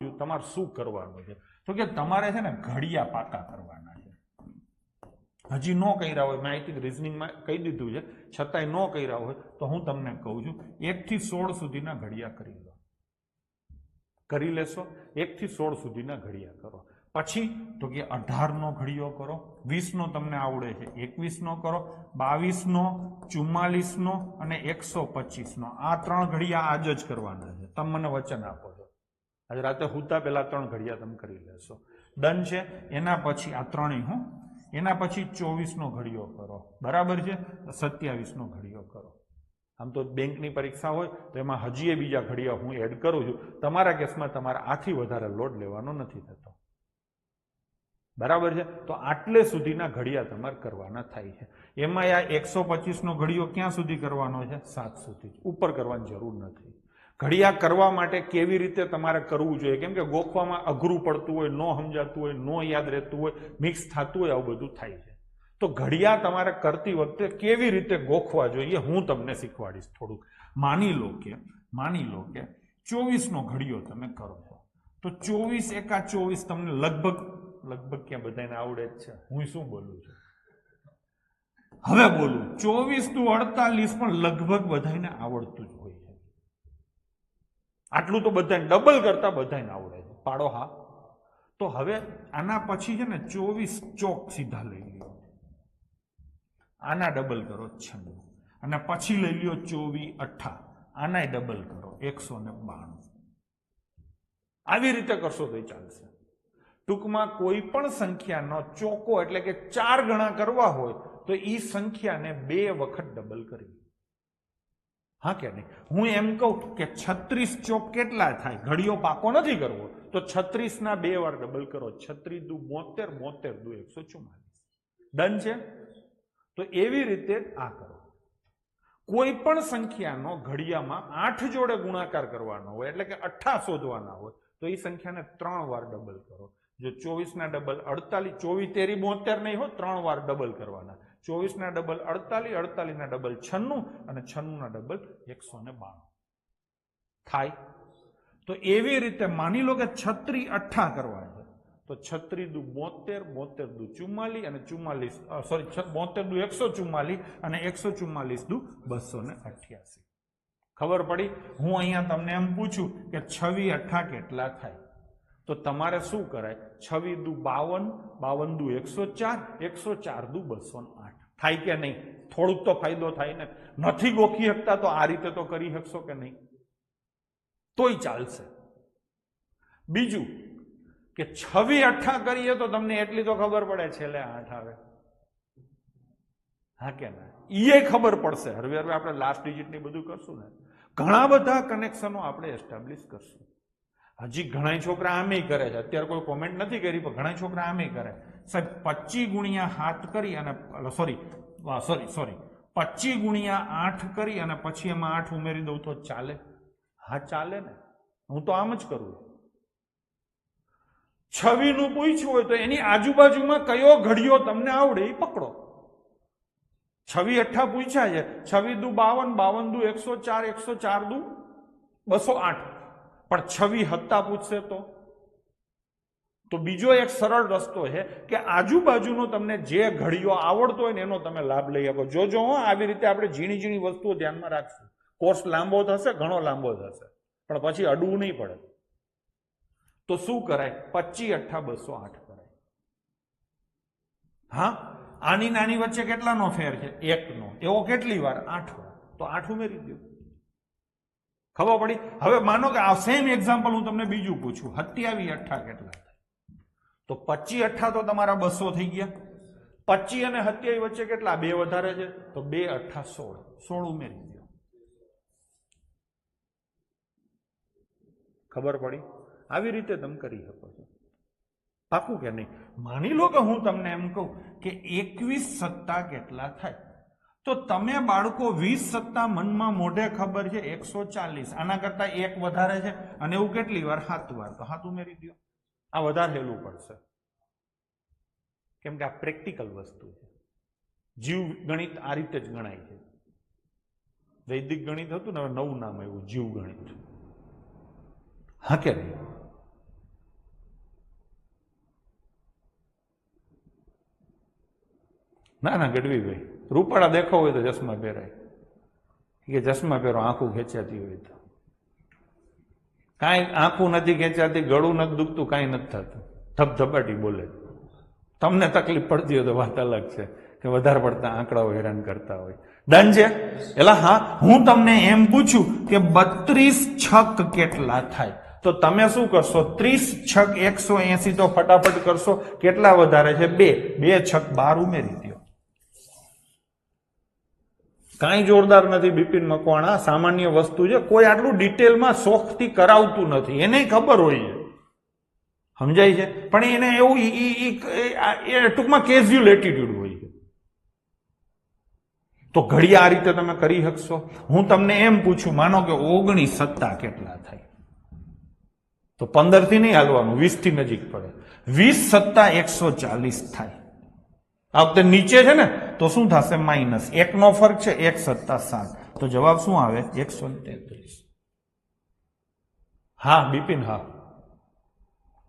તમારે શું કરવાનું છે? તો કે તમારે છે ને ઘડિયા પાકા કરવાના છે. હજી ન કર્યા હોય, મેં આઈ થિંક રિઝનિંગમાં કહી દીધું છે, છતાંય ન કર્યા હોય તો હું તમને કહું છું, 1 થી 16 સુધીના ઘડિયા કરી લો. કરી લેશો? 1 થી 16 સુધીના ઘડિયા કરો. પછી તો કે 18 નો ઘડિયો કરો, 20 નો તમને આવડે છે 21 નો કરો, 22 નો, 44 નો અને 125 નો. આ 3 ઘડિયા આજ જ કરવાના છે. તમે મને વચન આપો છો આજે રાતે હુતા પહેલા 3 ઘડિયા તમે કરી લેશો. ડન છે? એના પછી આ 3 હું એના પછી 24 નો ઘડિયો કરો, બરાબર છે? 27 નો ઘડિયો કરો. આમ તો બેંકની પરીક્ષા હોય તો એમાં હજી બીજા ઘડિયા હું એડ કરું છું. તમારા કેસમાં તમારે આથી વધારે લોડ લેવાનો નથી થતો, બરાબર છે? તો આટલે સુધીના ઘડિયા તમારે કરવાના થાય છે. એમાં આ 125 નો ઘડિયો ક્યાં સુધી કરવાનો છે? 7 સુધી. ઉપર કરવાની જરૂર નથી. ઘડિયા કરવા માટે કેવી રીતે તમારે કરવું જોઈએ, કેમ કે ગોખવામાં અઘરું પડતું હોય, ન સમજાતું હોય, ન યાદ રહેતું હોય, મિક્સ થતું હોય, આવું બધું થાય છે. તો ઘડિયા તમારે કરતી વખતે કેવી રીતે ગોખવા જોઈએ હું તમને શીખવાડીશ થોડુંક. માની લો કે 24 નો ઘડિયો તમે કરો છો, તો 24 એકા 24 તમને લગભગ ક્યાં બધાને આવડે જ છે. હું શું બોલું છું? હવે બોલું 24 નું 48 પણ લગભગ બધાને આવડતું જ હોય છે. આટલું તો બધાને ડબલ કરતા બધાને આવડે છે. પાડો હા. તો હવે આના પછી છે ને 24 ચોક સીધા લઈ લ્યો, આના ડબલ કરો 96, અને પછી લઈ લ્યો 24 8, આનાય ડબલ કરો 192. આવી રીતે કરશો તો ચાલશે. ટૂંકમાં કોઈ પણ સંખ્યાનો ચોકો એટલે કે 4 ગણા કરવા હોય તો એ સંખ્યાને 2 વખત ડબલ કરવી. હા કે નહીં? હું એમ કહું કે 36 ચોક કેટલા થાય? ઘડિયો પાકો નથી કરવો તો 36 ના 2 વાર ડબલ કરો. 36 દુ 72, 72 દુ 144. ડન છે? તો એવી રીતે આ કરો. કોઈ પણ સંખ્યાનો ઘડિયામાં 8 જોડે ગુણાકાર કરવાનો હોય એટલે કે 8 શોધવાના હોય તો એ સંખ્યાને 3 વાર ડબલ કરો. જો 24 ના ડબલ 48, 24 તેરી 72 નહીં હોય, 3 વાર ડબલ કરવાના. 24 ના ડબલ 48, 48 ના ડબલ 96 અને 96 ના ડબલ 192 થાય. તો એવી રીતે માની લો કે 36 8 કરવા છે તો 36 દુ 72, 72 દુ 44 અને 44 સોરી 72 દુ 144 અને 144 દુ 288. ખબર પડી? હું અહીંયા તમને એમ પૂછું કે 26 8 કેટલા થાય, તો તમારે શું કરાય? 26 દુ 52, 52 દુ 104, 104 દુ 208 થાય કે નહીં? થોડુંક તો ફાયદો થાય ને. નથી ગોખી શકતા તો આ રીતે તો કરી શકશો કે નહીં? તોય ચાલશે. બીજું કે 26 8 કરીએ તો તમને એટલી તો ખબર પડે છેલ્લે 8 આવે. હા કે ના? એ ખબર પડશે. હવે આપણે લાસ્ટ ડિજિટ ની બધું કરશું ને, ઘણા બધા કનેક્શનો આપણે એસ્ટાબ્લિશ કરશું. હજી ઘણા છોકરા આમે કરે છે. અત્યારે કોઈ કોમેન્ટ નથી કરી પણ ઘણા છોકરા આમે કરે. સાહેબ 25 ગુણ્યા 7 કરી અને સોરી 25 ગુણ્યા 8 કરી અને પછી એમાં 8 ઉમેરી દઉં તો ચાલે? હા ચાલે ને. હું તો આમ જ કરું. 26 નું પૂછ્યું હોય તો એની આજુબાજુમાં કયો ઘડિયો તમને આવડે એ પકડો. 26 8 પૂછ્યા છે. 26 દુ 52, 52 દુ 104, 104 દુ 208. પણ 26 7 પૂછશે તો બીજો એક સરળ રસ્તો છે કે આજુબાજુનો તમને જે ઘડિયો આવડતો હોય ને એનો તમે લાભ લઈ શકો. જોજો આવી રીતે આપણે ઝીણી ઝીણી વસ્તુઓ ધ્યાનમાં રાખશું. કોર્સ લાંબો થશે, ઘણો લાંબો થશે, પણ પછી અડવું નહીં પડે. તો શું કરાય? 25 8 208 કરાય. હા, આની નાની વચ્ચે કેટલાનો ફેર છે? 1 નો. એવો કેટલી વાર? 8 વાર. તો 8 ઉમેરી દો. ખબર પડી? હવે માનો કે આ સેમ એક્ઝામ્પલ હું તમને બીજું પૂછું, 27 8 કેટલા થાય? તો 25 8 તો તમારા 200 થઈ ગયા. 25 અને 27 વચ્ચે કેટલા? 2 વધારે છે તો 2 8 16. 16 ઉમેરી દો. ખબર પડી? આવી રીતે તમે કરી શકો છો. પાકું કે નહીં? માની લો કે હું તમને એમ કહું કે 21 સત્તા કેટલા થાય, તો તમે બાળકો 20 સત્તા મનમાં મોઢે ખબર છે 140, આના કરતા 1 વધારે છે અને એવું કેટલી વાર? 7 વાર. તો 7 ઉમેરી દો. આ વધારે હેલું પડશે કેમ કે આ પ્રેક્ટિકલ વસ્તુ છે. જીવ ગણિત આ રીતે જ ગણાય છે. વૈદિક ગણિત હતું ને, હવે નવું નામ આવ્યું જીવ ગણિત. હા કે નહીં? ના ના ગઢવીભાઈ, રૂપાળા દેખાવ હોય તો ચશ્મા પહેરાય, કે ચશ્મા પહેરો આંખું ખેંચાતી હોય તો. કાંઈ આંખું નથી ખેંચાતી, ગળું નથી દુખતું, કાંઈ નથી થતું, ધબધબાટી બોલે. તમને તકલીફ પડતી હોય તો વાત અલગ છે કે વધારે પડતા આંકડાઓ હેરાન કરતા હોય. ડન છે? એલા હા, હું તમને એમ પૂછું કે 32 છક કેટલા થાય, તો તમે શું કરશો? 30 છક 180 તો ફટાફટ કરશો. કેટલા વધારે છે? 2 છક 12 ઉમેરી દો. કાંઈ જોરદાર નથી બિપિન મકવાણા, સામાન્ય વસ્તુ છે. કોઈ આટલું ડિટેલમાં શોખથી કરાવતું નથી, એને ખબર હોય છે, સમજાય છે? પણ એને એવું એ ટૂંકમાં કેઝ્યુઅલ એટીટ્યુડ હોય છે. તો ઘડિયા આ રીતે તમે કરી શકશો. હું તમને એમ પૂછું, માનો કે 19 સત્તા કેટલા થાય, તો 15 થી નહીં હાલવાનું, 20 થી નજીક પડે. 20 સત્તા 140 થાય. આ વખતે નીચે છે ને, તો શું થશે? માઇનસ 1 નો ફરક છે, 1 સત્તા 7, તો જવાબ શું આવે? 133. હા બિપિન, હા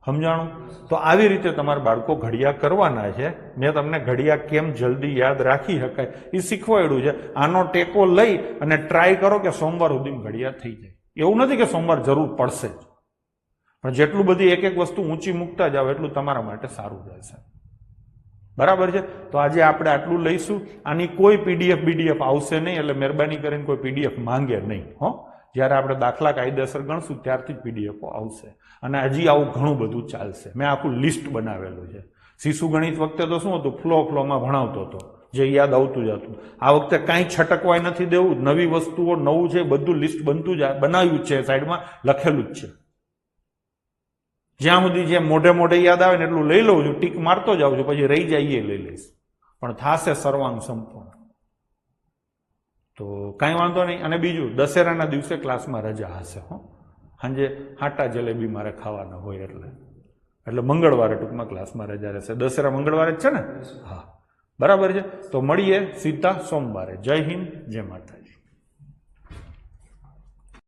સમજાણું? તો આવી રીતે તમારા બાળકો ઘડિયા કરવાના છે. મેં તમને ઘડિયા કેમ જલ્દી યાદ રાખી શકાય એ શીખવાડ્યું છે. આનો ટેકો લઈ અને ટ્રાય કરો કે સોમવાર સુધી ઘડિયા થઈ જાય. એવું નથી કે સોમવાર જરૂર પડશે જ, પણ જેટલું બધી એક એક વસ્તુ ઊંચી મૂકતા જાવ એટલું તમારા માટે સારું રહેશે. બરાબર છે? તો આજે આપણે આટલું લઈશું. આની કોઈ પીડીએફ આવશે નહીં, એટલે મહેરબાની કરીને કોઈ પીડીએફ માંગે નહીં હો. જ્યારે આપણે દાખલા કાયદેસર ગણશું ત્યારથી જ પીડીએફો આવશે. અને હજી આવું ઘણું બધું ચાલશે. મેં આખું લિસ્ટ બનાવેલું છે. શિશુ ગણિત વખતે તો શું હતું? ફ્લોમાં ભણાવતો હતો, જે યાદ આવતું જ હતું. આ વખતે કાંઈ છટકવાય નથી દેવું. નવી વસ્તુઓ, નવું છે, બધું લિસ્ટ બનતું જ બનાવ્યું જ છે, સાઈડમાં લખેલું જ છે. જ્યાં સુધી જે મોઢે મોઢે યાદ આવે ને એટલું લઈ લઉં છું, ટીક મારતો જાઉં છું, પછી રહી જાય એ લઈ લઈશ, પણ થાશે સર્વાંગ સંપૂર્ણ. તો કાંઈ વાંધો નહીં. અને બીજું, દશેરાના દિવસે ક્લાસમાં રજા હશે હો. સાંજે હાટા જલેબી મારે ખાવાના હોય, એટલે મંગળવારે ટૂંકમાં ક્લાસમાં રજા રહેશે. દશેરા મંગળવારે જ છે ને? હા બરાબર છે. તો મળીએ સીધા સોમવારે. જય હિન્દ, જય માતાજી.